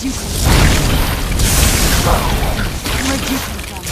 Where'd you come from? Where'd you come from?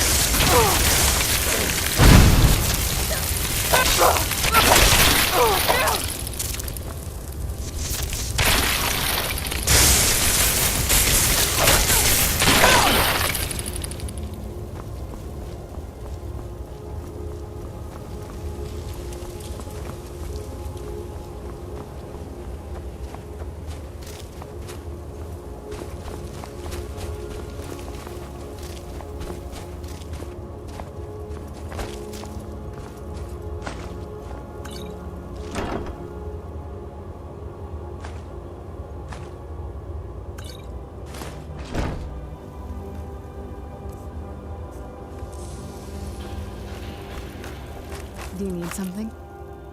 Do you need something?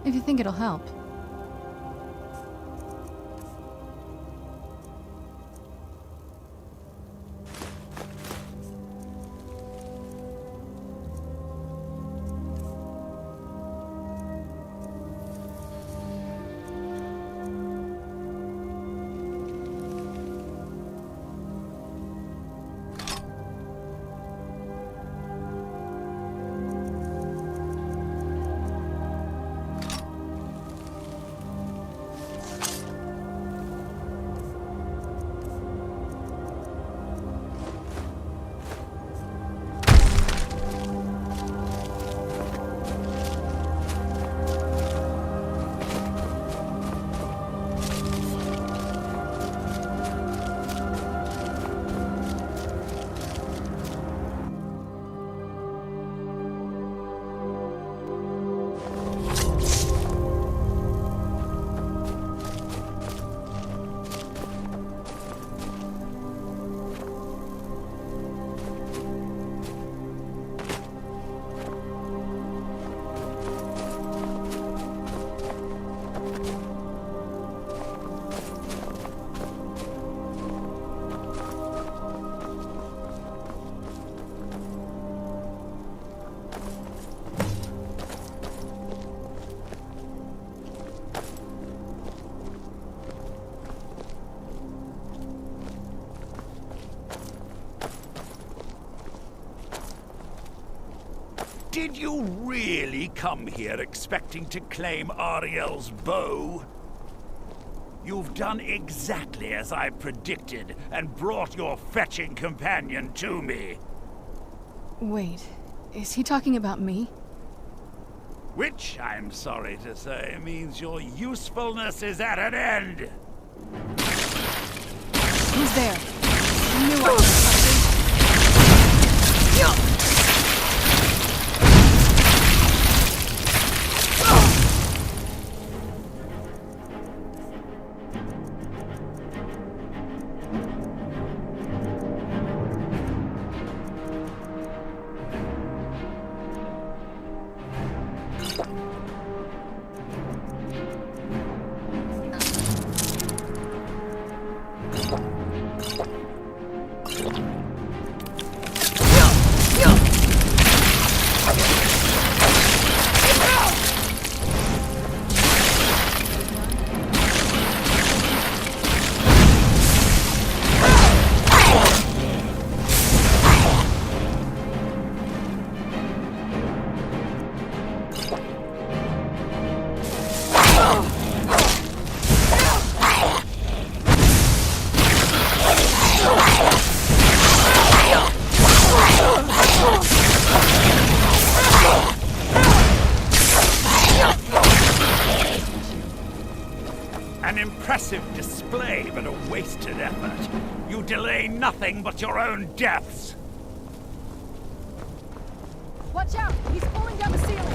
If you think it'll help. Did you really come here expecting to claim Ariel's bow? You've done exactly as I predicted and brought your fetching companion to me. Wait, is he talking about me? Which, I'm sorry to say, means your usefulness is at an end. Who's there? I knew I was something. An impressive display, but a wasted effort. You delay nothing but your own deaths. Watch out! He's pulling down the ceiling!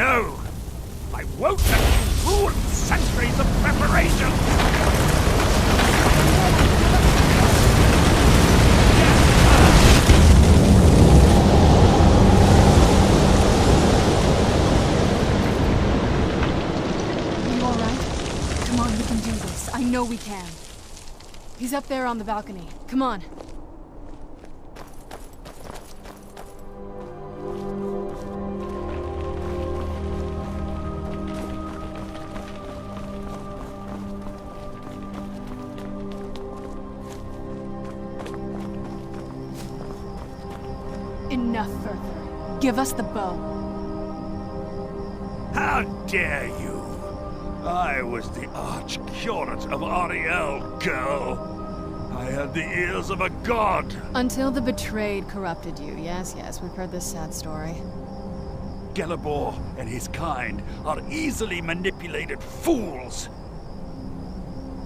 No! I won't let you ruin centuries of preparation! You alright? Come on, we can do this. I know we can. He's up there on the balcony. Come on. Enough, Werther. Give us the bow. How dare you! I was the arch-curate of Ariel, girl. I had the ears of a god. Until the betrayed corrupted you. Yes, we've heard this sad story. Gelibor and his kind are easily manipulated fools.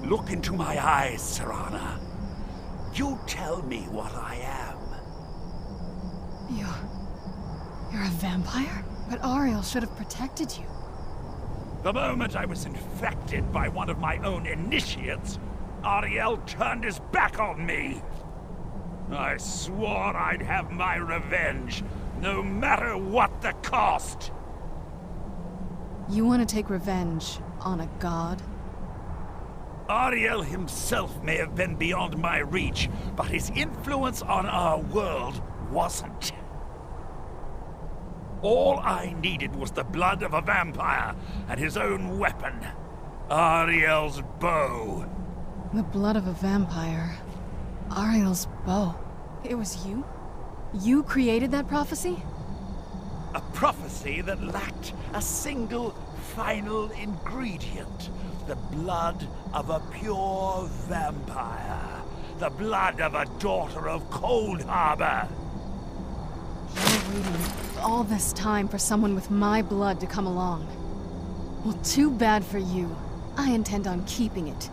Look into my eyes, Serana. You tell me what I am. You're a vampire? But Ariel should have protected you. The moment I was infected by one of my own initiates, Ariel turned his back on me. I swore I'd have my revenge, no matter what the cost. You want to take revenge on a god? Ariel himself may have been beyond my reach, but his influence on our world wasn't. All I needed was the blood of a vampire and his own weapon, Ariel's bow. The blood of a vampire. Ariel's bow. It was you? You created that prophecy? A prophecy that lacked a single final ingredient. The blood of a pure vampire. The blood of a daughter of Cold Harbor. You're waiting all this time for someone with my blood to come along. Well, too bad for you. I intend on keeping it.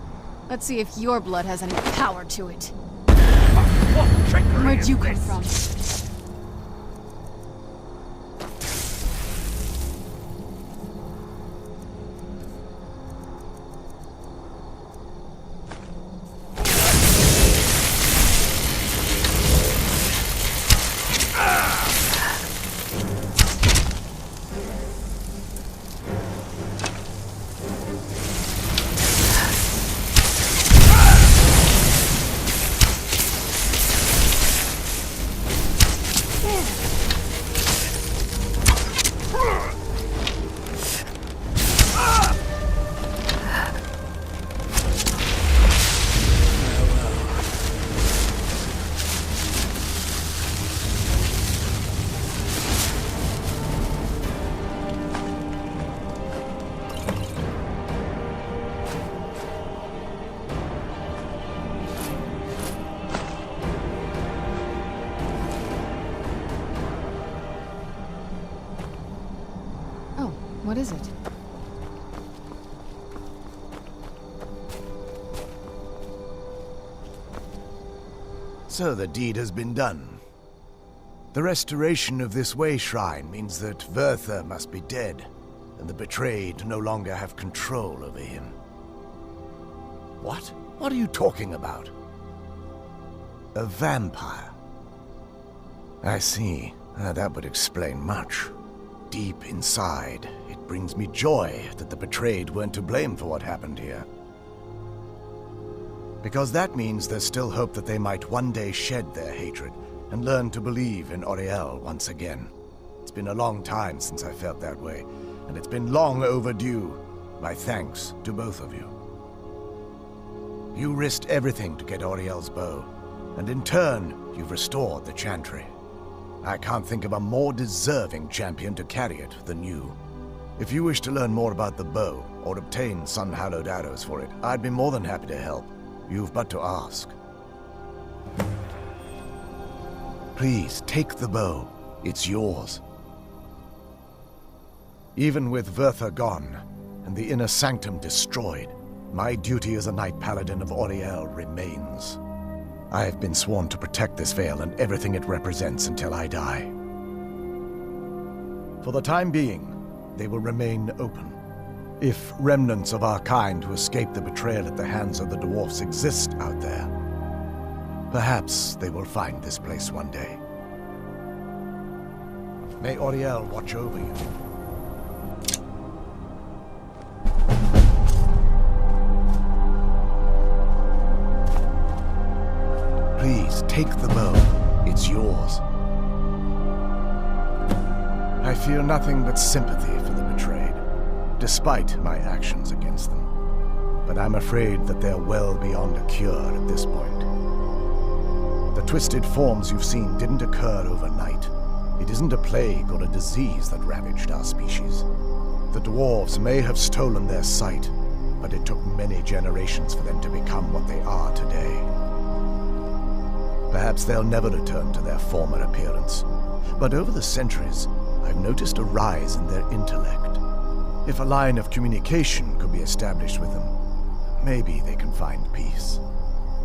Let's see if your blood has any power to it. What trickery Where'd is you come this? from? What is it? So the deed has been done. The restoration of this way shrine means that Werther must be dead, and the betrayed no longer have control over him. What? What are you talking about? A vampire. I see. That would explain much. Deep inside, it brings me joy that the betrayed weren't to blame for what happened here. Because that means there's still hope that they might one day shed their hatred and learn to believe in Auriel once again. It's been a long time since I felt that way, and it's been long overdue. My thanks to both of you. You risked everything to get Auriel's bow, and in turn, you've restored the Chantry. I can't think of a more deserving champion to carry it than you. If you wish to learn more about the bow, or obtain sun-hallowed arrows for it, I'd be more than happy to help. You've but to ask. Please, take the bow. It's yours. Even with Werther gone, and the inner sanctum destroyed, my duty as a Knight Paladin of Auriel remains. I have been sworn to protect this veil and everything it represents until I die. For the time being, they will remain open. If remnants of our kind who escaped the betrayal at the hands of the dwarfs exist out there, perhaps they will find this place one day. May Auriel watch over you. Please, take the bow. It's yours. I feel nothing but sympathy for the betrayed, despite my actions against them. But I'm afraid that they're well beyond a cure at this point. The twisted forms you've seen didn't occur overnight. It isn't a plague or a disease that ravaged our species. The dwarves may have stolen their sight, but it took many generations for them to become what they are today. Perhaps they'll never return to their former appearance, but over the centuries, I've noticed a rise in their intellect. If a line of communication could be established with them, maybe they can find peace.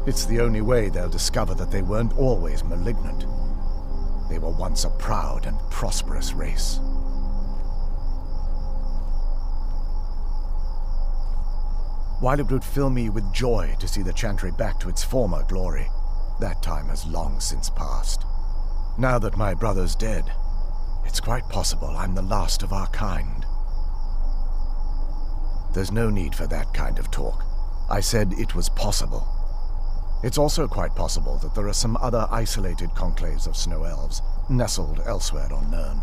It's the only way they'll discover that they weren't always malignant. They were once a proud and prosperous race. While it would fill me with joy to see the Chantry back to its former glory, that time has long since passed. Now that my brother's dead, it's quite possible I'm the last of our kind. There's no need for that kind of talk. I said it was possible. It's also quite possible that there are some other isolated conclaves of snow elves, nestled elsewhere on Nirn.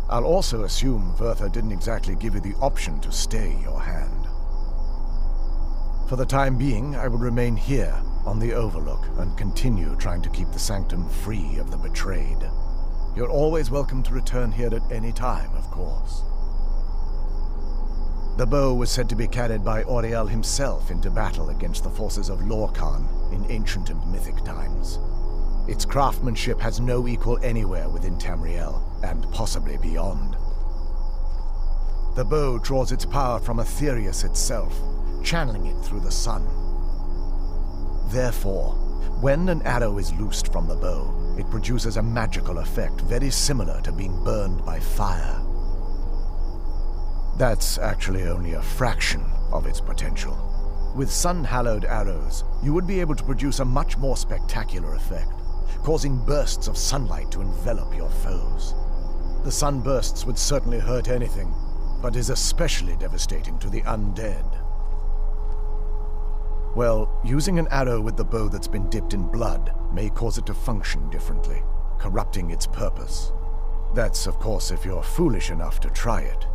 I'll also assume Vertha didn't exactly give you the option to stay your hand. For the time being, I will remain here, on the Overlook, and continue trying to keep the Sanctum free of the betrayed. You're always welcome to return here at any time, of course. The bow was said to be carried by Auriel himself into battle against the forces of Lorkhan in ancient and mythic times. Its craftsmanship has no equal anywhere within Tamriel, and possibly beyond. The bow draws its power from Aetherius itself, channeling it through the sun. Therefore, when an arrow is loosed from the bow, it produces a magical effect very similar to being burned by fire. That's actually only a fraction of its potential. With sun-hallowed arrows, you would be able to produce a much more spectacular effect, causing bursts of sunlight to envelop your foes. The sunbursts would certainly hurt anything, but is especially devastating to the undead. Well, using an arrow with the bow that's been dipped in blood may cause it to function differently, corrupting its purpose. That's, of course, if you're foolish enough to try it.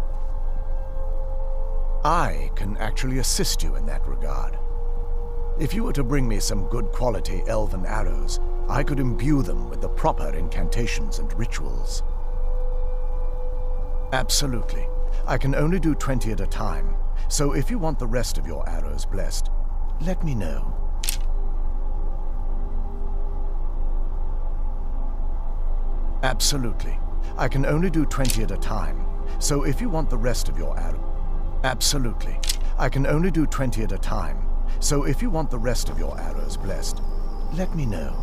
I can actually assist you in that regard. If you were to bring me some good quality elven arrows, I could imbue them with the proper incantations and rituals. Absolutely. I can only do 20 at a time, so if you want the rest of your arrows blessed, let me know. Absolutely. I can only do 20 at a time, so if you want the rest of your arrows... Absolutely. I can only do 20 at a time, so if you want the rest of your arrows blessed, let me know.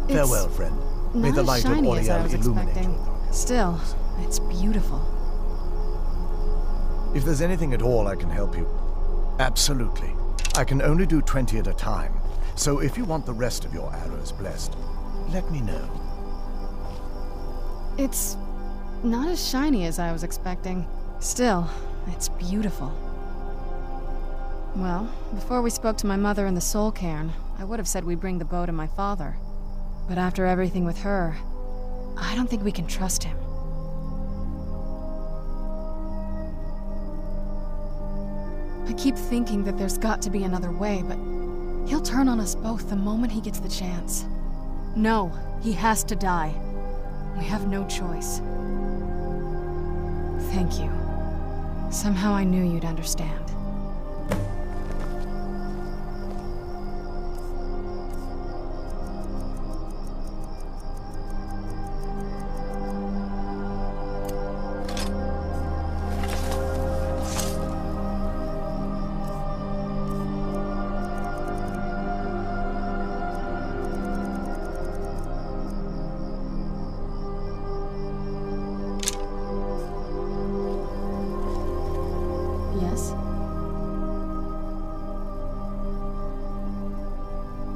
Farewell, friend. May the light of Auriel illuminate your darkest. Still, it's beautiful. If there's anything at all I can help you... Absolutely. I can only do 20 at a time, so if you want the rest of your arrows blessed, let me know. It's not as shiny as I was expecting. Still, it's beautiful. Well, before we spoke to my mother in the Soul Cairn, I would have said we'd bring the bow to my father. But after everything with her, I don't think we can trust him. I keep thinking that there's got to be another way, but he'll turn on us both the moment he gets the chance. No, he has to die. We have no choice. Thank you. Somehow I knew you'd understand.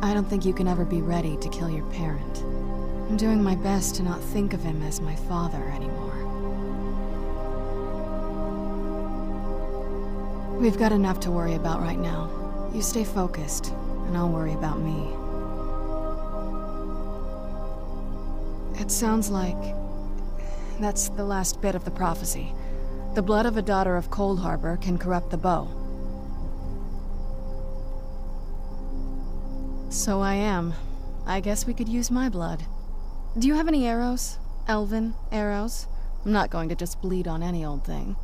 I don't think you can ever be ready to kill your parent. I'm doing my best to not think of him as my father anymore. We've got enough to worry about right now. You stay focused, and I'll worry about me. It sounds like that's the last bit of the prophecy. The blood of a daughter of Cold Harbor can corrupt the bow. So I am. I guess we could use my blood. Do you have any arrows? Elven arrows? I'm not going to just bleed on any old thing.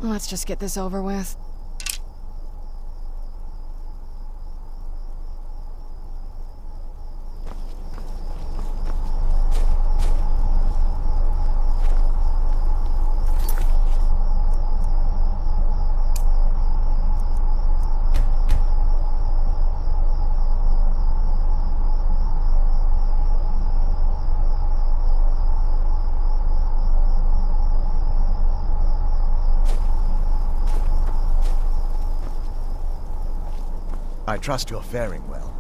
Let's just get this over with. I trust you're faring well.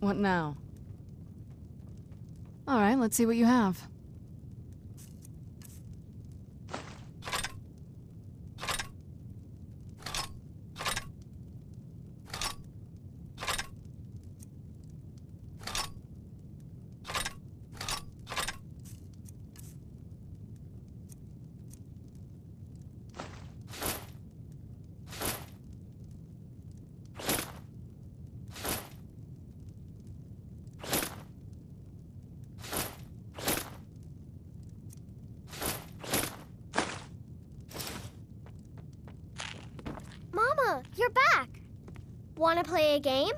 What now? Alright, let's see what you have. Mama, you're back. Want to play a game?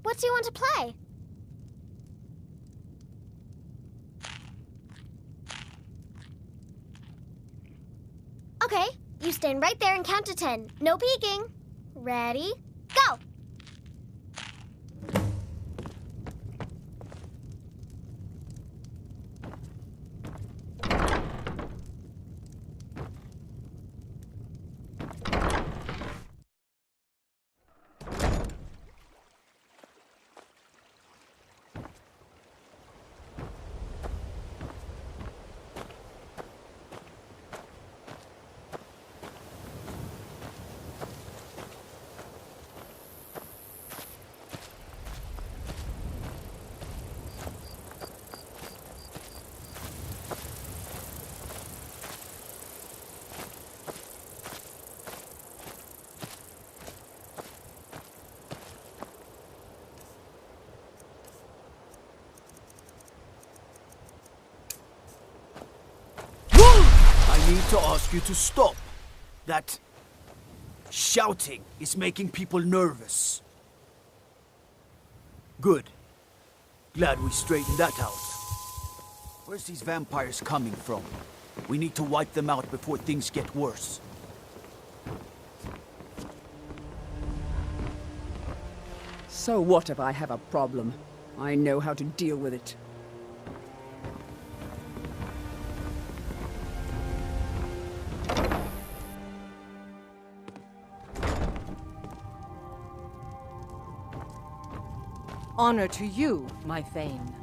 What do you want to play? Okay, you stand right there and count to 10. No peeking. Ready? Go! I need to ask you to stop. That shouting is making people nervous. Good. Glad we straightened that out. Where's these vampires coming from? We need to wipe them out before things get worse. So what if I have a problem? I know how to deal with it. Honor to you, my Thane.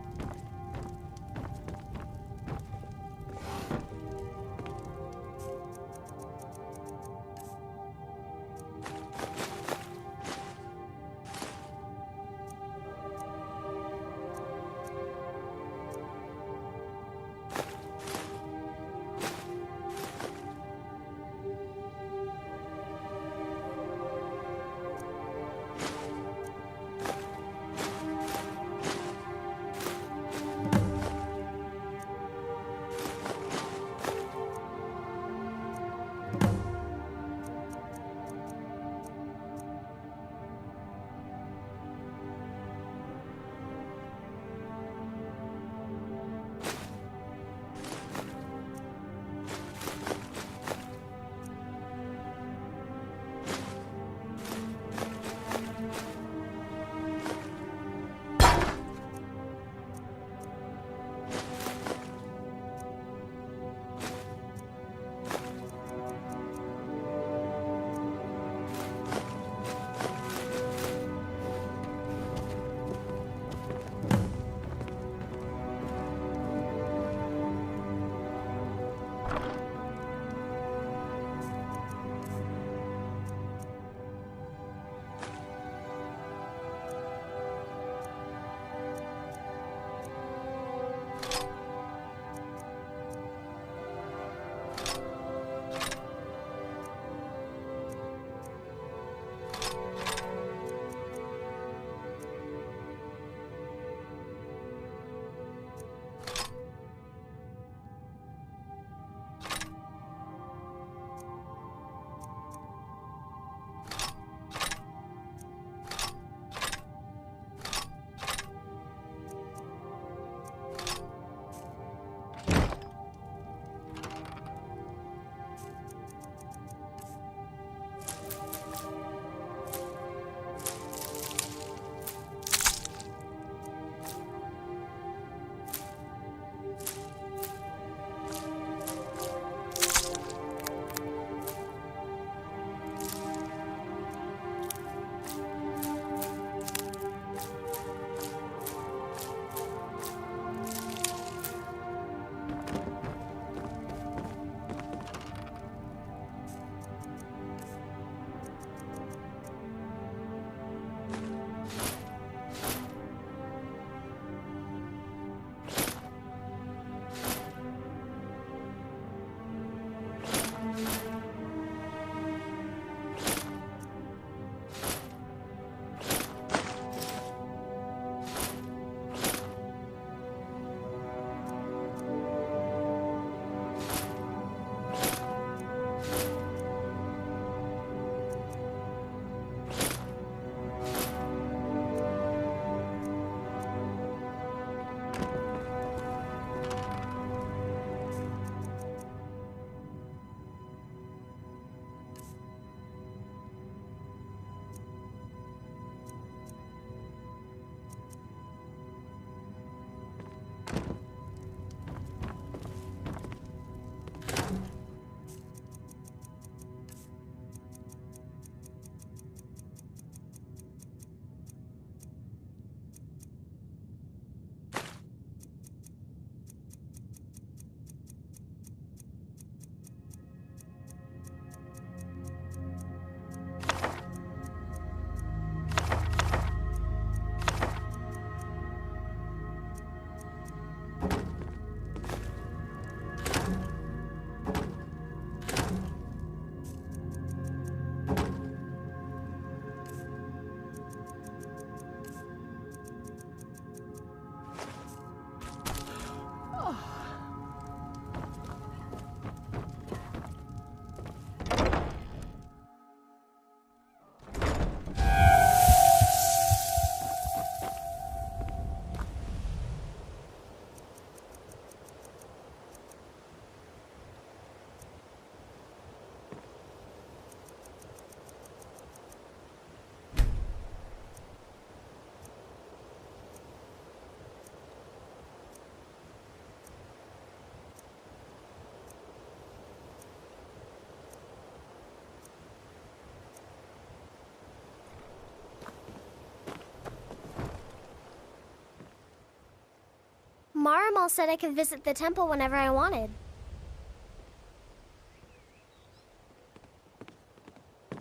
Marimal said I could visit the temple whenever I wanted.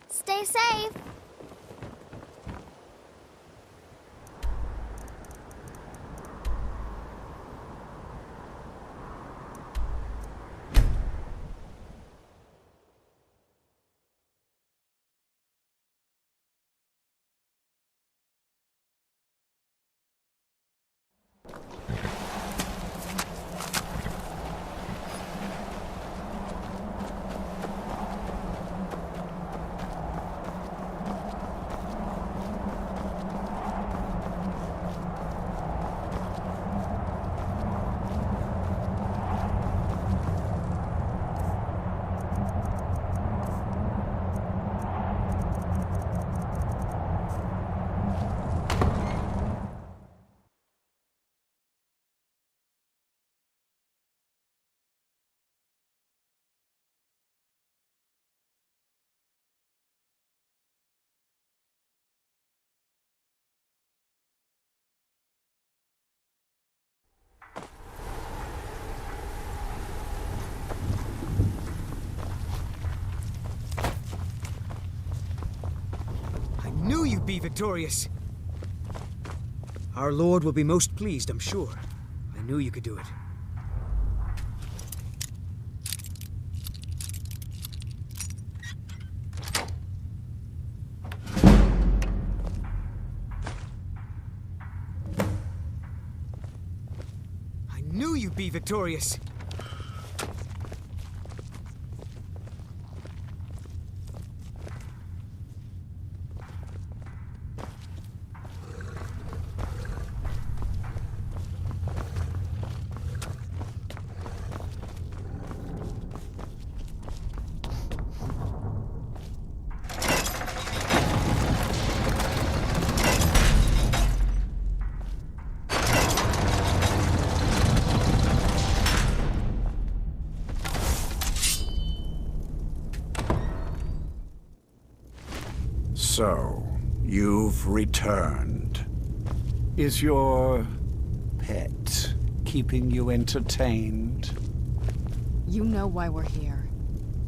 Stay safe. Knew you'd be victorious. Our Lord will be most pleased, I'm sure. I knew you could do it. I knew you'd be victorious. So, you've returned. Is your pet keeping you entertained? You know why we're here.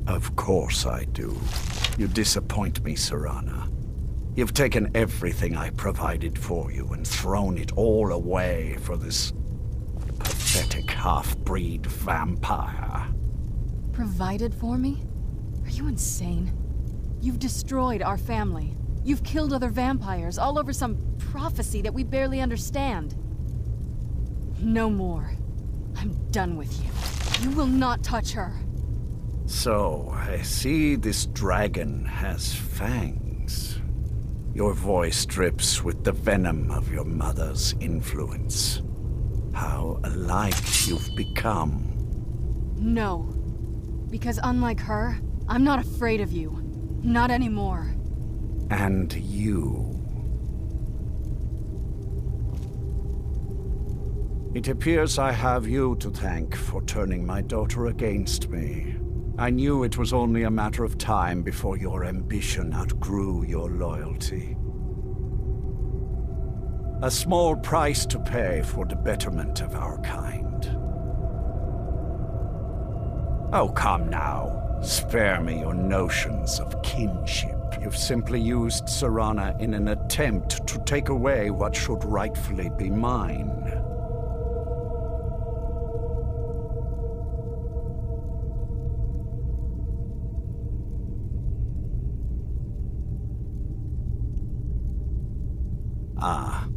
Of course I do. You disappoint me, Serana. You've taken everything I provided for you and thrown it all away for this pathetic half-breed vampire. Provided for me? Are you insane? You've destroyed our family. You've killed other vampires, all over some prophecy that we barely understand. No more. I'm done with you. You will not touch her. So, I see this dragon has fangs. Your voice drips with the venom of your mother's influence. How alike you've become. No. Because unlike her, I'm not afraid of you. Not anymore. And you. It appears I have you to thank for turning my daughter against me. I knew it was only a matter of time before your ambition outgrew your loyalty. A small price to pay for the betterment of our kind. Oh, come now. Spare me your notions of kinship. You've simply used Serana in an attempt to take away what should rightfully be mine. Ah,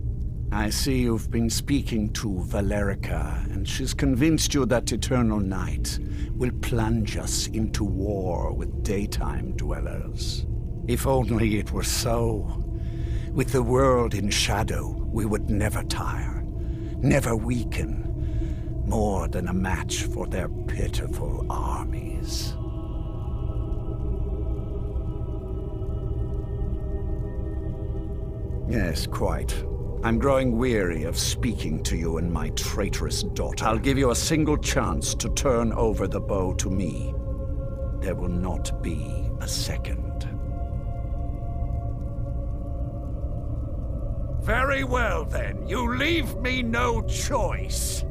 I see you've been speaking to Valerica, and she's convinced you that eternal night will plunge us into war with daytime dwellers. If only it were so. With the world in shadow, we would never tire, never weaken, more than a match for their pitiful armies. Yes, quite. I'm growing weary of speaking to you and my traitorous daughter. I'll give you a single chance to turn over the bow to me. There will not be a second. Very well, then. You leave me no choice.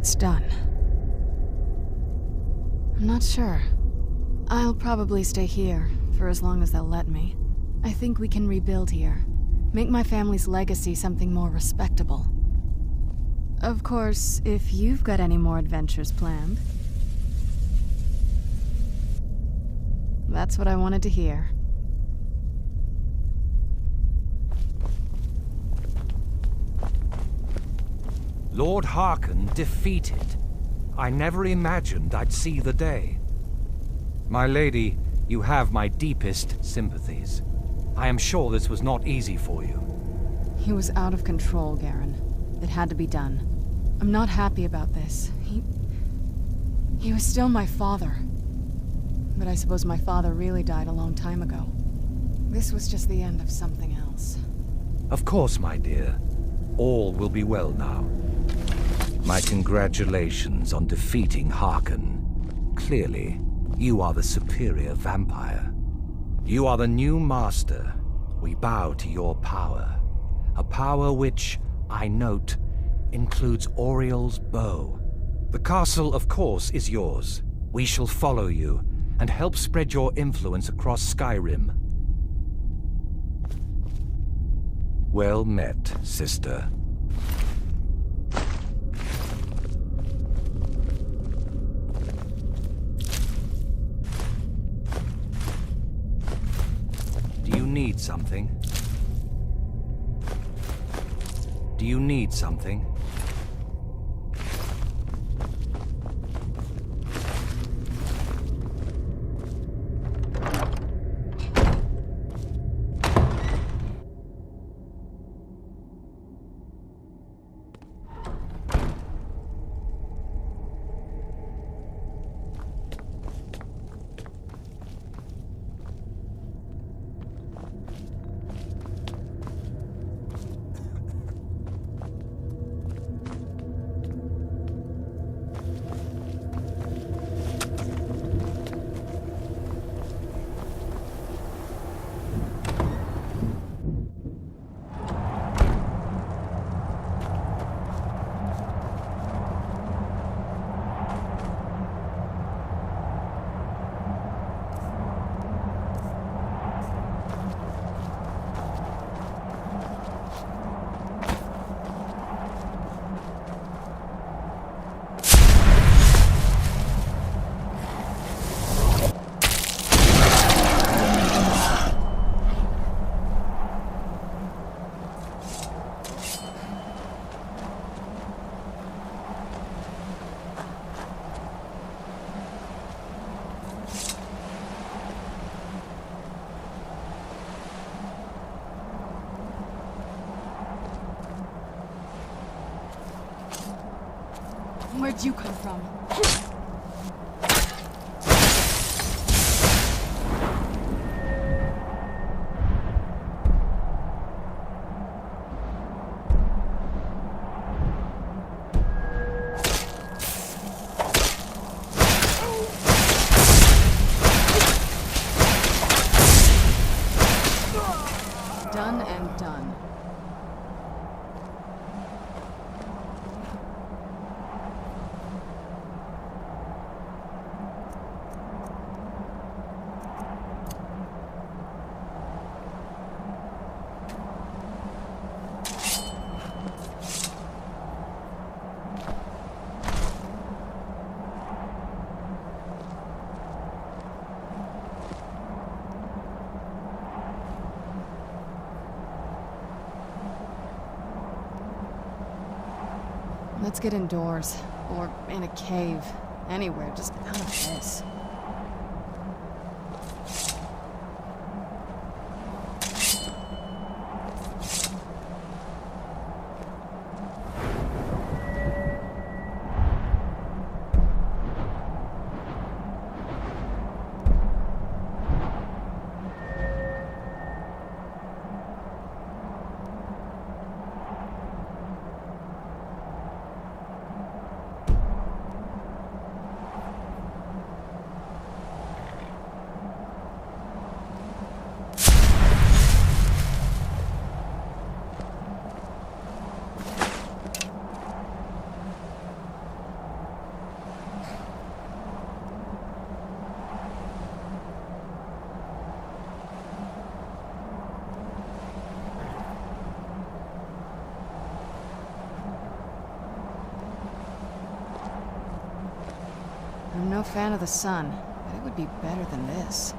it's done. I'm not sure. I'll probably stay here, for as long as they'll let me. I think we can rebuild here. Make my family's legacy something more respectable. Of course, if you've got any more adventures planned. That's what I wanted to hear. Lord Harkon defeated. I never imagined I'd see the day. My lady, you have my deepest sympathies. I am sure this was not easy for you. He was out of control, Garen. It had to be done. I'm not happy about this. He was still my father. But I suppose my father really died a long time ago. This was just the end of something else. Of course, my dear. All will be well now. My congratulations on defeating Harkon. Clearly, you are the superior vampire. You are the new master. We bow to your power. A power which, I note, includes Auriel's bow. The castle, of course, is yours. We shall follow you and help spread your influence across Skyrim. Well met, sister. Do you need something? Do you need something? Where'd you come from? Done and done. Let's get indoors. Or in a cave. Anywhere, just out of this. I'm no fan of the sun, but it would be better than this.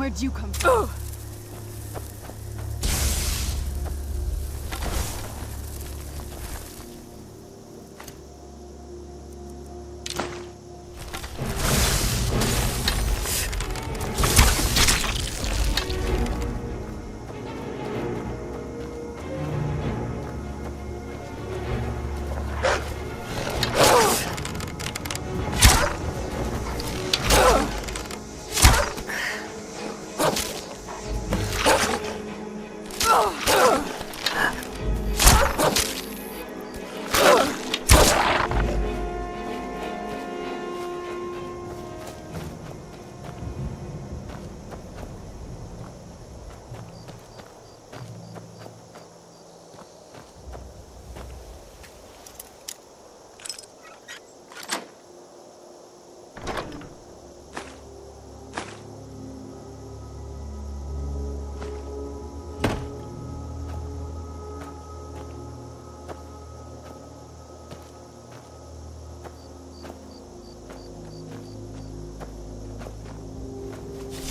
Where'd you come from?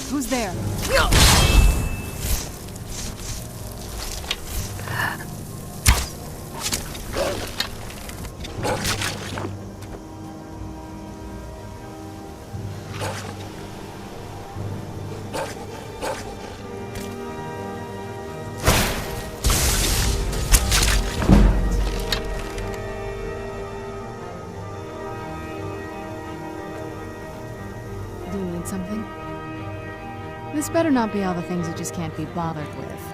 Who's there? Do you need something? This better not be all the things you just can't be bothered with.